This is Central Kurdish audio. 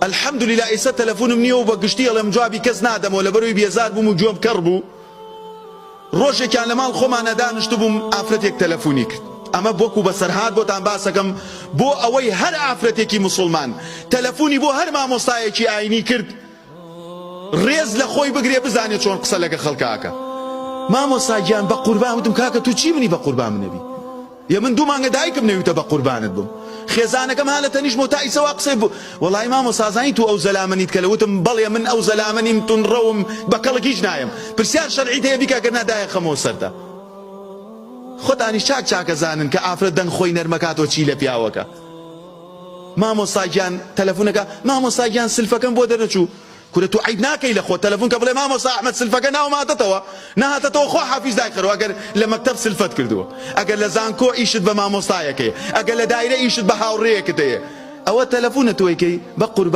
الحمد لله ئێستا تەلەفۆنم نییە و بە گشتی ئەڵێم جوابی کەس نادەمەوە لەبەرەوەی بێزار بووم و گوێم کەڕ بوو. ڕۆژێکیان لە ماڵ خۆمانە دانیشتو بووم ئافرەتێک تەلەفۆنی کرد. ئەمە بۆکو بەسەرهات بۆتان باسەکەم بۆ ئەوەی هەر ئافرەتێکی موسڵمان تەلەفۆنی بۆ هەر مامۆستایەکی ئاینی کرد ڕێز لە خۆی بگرێ بزانێت چۆن قسە لەگە خەڵکاکە. مامۆستا گیان بە قوربان وتم کاکە تو چی منی بە قوربان منەبی؟ یا من 2 مانگە دایکم نەویتە بە قوربانت بووم. خێزانەکەم هالە تەنیشت تا ئیسەوا قسەی بوو وەڵای مامۆستا زانی تو ئەو زەلامەنیت کە لەوتم بەڵێ من ئەو زەلامەنیم تونڕەوم بە کەڵکیش نایم پرسیار شەرعیت هەیە بیکە گەر نادایە خەمەوە سەردا. خۆتانی چاک چاکە زانن کە ئافرەت دەنگ خۆی نەرمەکاتەوە چی لە پیاوەکە. مامۆستا گیان تەلەفۆنەکە مامۆستا گیان سلفەکەم بۆ دەرنەچوو کورە تو عیب ناکەی لە خۆت تەلەفۆن کە بڵێ مامۆستا ئەحمەد سلفەکە ناوماتەتەوە نەهاتەتەوە خۆ حافیز دایکەرەوە ئەگەر لە مەکتەب سلفەت کردووە ئەگەر لە زانکۆ ئیشت بە مامۆستایەکەیە ئەگەر لە دایرە ئیشت بە هاوڕێیەکت هەیە ئەوە تەلەفۆنە تۆیکەی بە قوربان